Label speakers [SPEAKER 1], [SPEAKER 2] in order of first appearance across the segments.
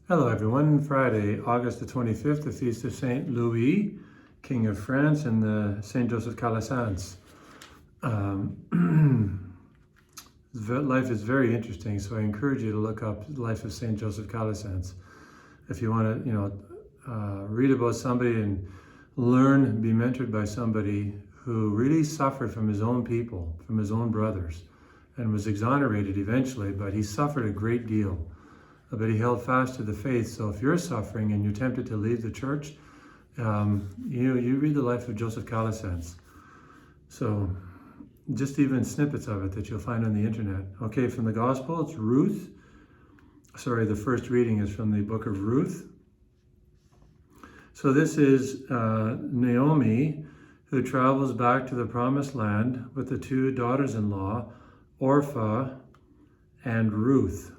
[SPEAKER 1] Hello everyone, Friday, August the 25th, the feast of Saint Louis, King of France, and the Saint Joseph Calasanz. Life is very interesting, so I encourage you to look up the life of Saint Joseph Calasanz. If you want to, read about somebody and learn, be mentored by somebody who really suffered from his own people, from his own brothers, and was exonerated eventually, but he suffered a great deal. But he held fast to the faith. So if you're suffering and you're tempted to leave the church, you read the life of Joseph Calasanz. So just even snippets of it that you'll find on the internet. Okay, from the gospel, it's Ruth. Sorry, the first reading is from the book of Ruth. So this is Naomi, who travels back to the promised land with the two daughters-in-law, Orpah and Ruth.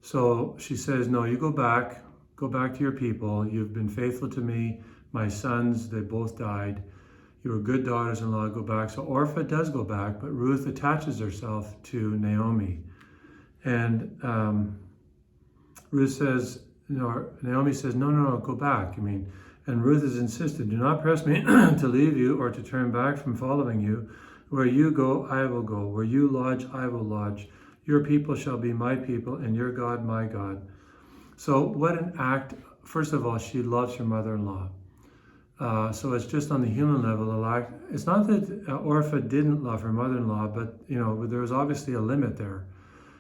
[SPEAKER 1] So she says, no, you go back to your people. You've been faithful to me. My sons, they both died. You were good daughters-in-law, go back. So Orpah does go back, but Ruth attaches herself to Naomi. And Ruth says, Naomi says, no, go back. And Ruth has insisted, do not press me to leave you or to turn back from following you. Where you go, I will go. Where you lodge, I will lodge. Your people shall be my people, and your God, my God. So what an act. First of all, she loves her mother-in-law. So it's just on the human level. It's not that Orpah didn't love her mother-in-law, but there was obviously a limit there.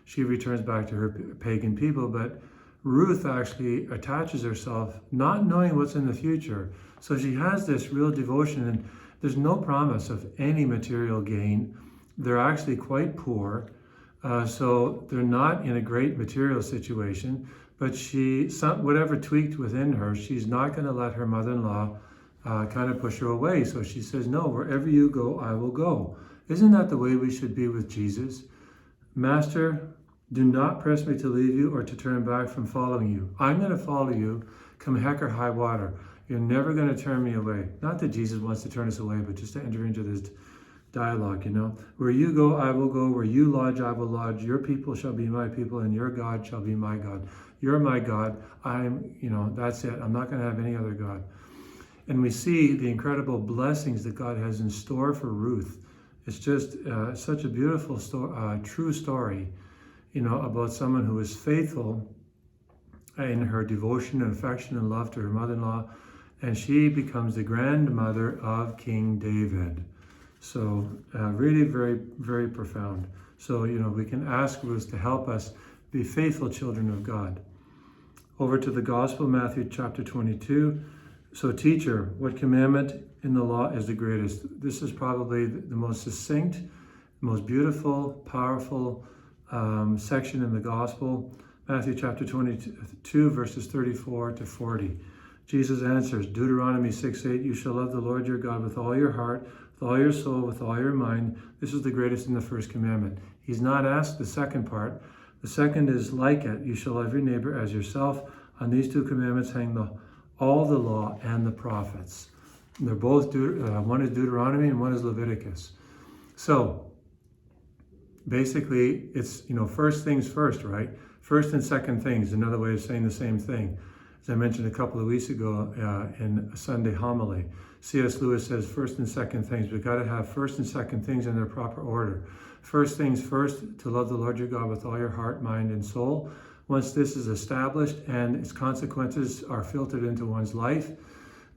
[SPEAKER 1] She returns back to her pagan people, but Ruth actually attaches herself, not knowing what's in the future. So she has this real devotion, and there's no promise of any material gain. They're actually quite poor. So they're not in a great material situation, but whatever tweaked within her, she's not going to let her mother-in-law kind of push her away. So she says, no, wherever you go, I will go. Isn't that the way we should be with Jesus? Master, do not press me to leave you or to turn back from following you. I'm going to follow you, come heck or high water. You're never going to turn me away. Not that Jesus wants to turn us away, but just to enter into this dialogue, Where you go, I will go. Where you lodge, I will lodge. Your people shall be my people, and your God shall be my God. You're my God. That's it. I'm not going to have any other God. And we see the incredible blessings that God has in store for Ruth. It's just such a beautiful true story, about someone who is faithful in her devotion and affection and love to her mother-in-law, and she becomes the grandmother of King David. So really very, very profound. So, we can ask Ruth to help us be faithful children of God. Over to the Gospel, Matthew chapter 22. So teacher, what commandment in the law is the greatest? This is probably the most succinct, most beautiful, powerful section in the Gospel. Matthew chapter 22, verses 34 to 40. Jesus answers, Deuteronomy 6:8, you shall love the Lord your God with all your heart, with all your soul, with all your mind. This is the greatest in the first commandment. He's not asked the second part. The second is like it. You shall love your neighbor as yourself. On these two commandments hang all the law and the prophets. And they're both, one is Deuteronomy and one is Leviticus. So basically it's, first things first, right? First and second things, another way of saying the same thing. As I mentioned a couple of weeks ago in a Sunday homily, C.S. Lewis says first and second things. We've got to have first and second things in their proper order. First things first, to love the Lord your God with all your heart, mind, and soul. Once this is established and its consequences are filtered into one's life,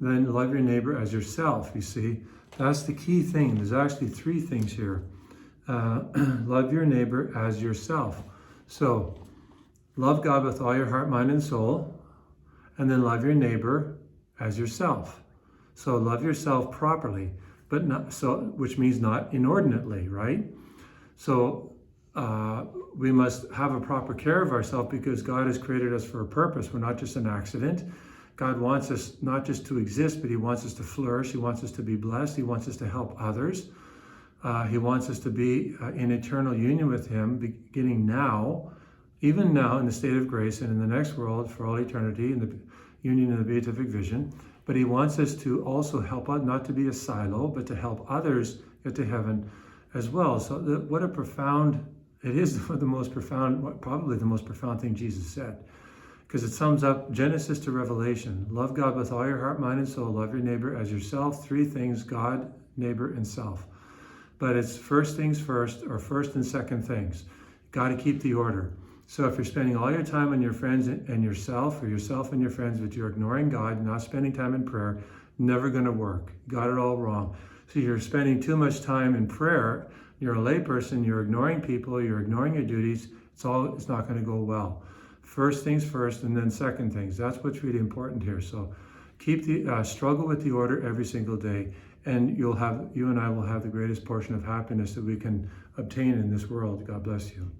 [SPEAKER 1] then love your neighbor as yourself, you see. That's the key thing. There's actually three things here. Love your neighbor as yourself. So, love God with all your heart, mind, and soul. And then love your neighbor as yourself. So love yourself properly, but which means not inordinately, right? So we must have a proper care of ourselves because God has created us for a purpose. We're not just an accident. God wants us not just to exist, but he wants us to flourish. He wants us to be blessed. He wants us to help others. He wants us to be in eternal union with him, beginning now, even now in the state of grace and in the next world for all eternity in the union of the beatific vision. But he wants us to also help out, not to be a silo, but to help others get to heaven as well. So what a profound It is the most profound, probably the most profound thing Jesus said, because it sums up Genesis to Revelation. Love God with all your heart, mind, and soul. Love your neighbor as yourself. Three things: God, neighbor, and self. But it's first things first, or first and second things. Got to keep the order. So if you're spending all your time on your friends and yourself, or yourself and your friends, but you're ignoring God, not spending time in prayer, never going to work. Got it all wrong. So you're spending too much time in prayer. You're a layperson. You're ignoring people. You're ignoring your duties. It's not going to go well. First things first, and then second things. That's what's really important here. So keep the struggle with the order every single day, and you and I will have the greatest portion of happiness that we can obtain in this world. God bless you.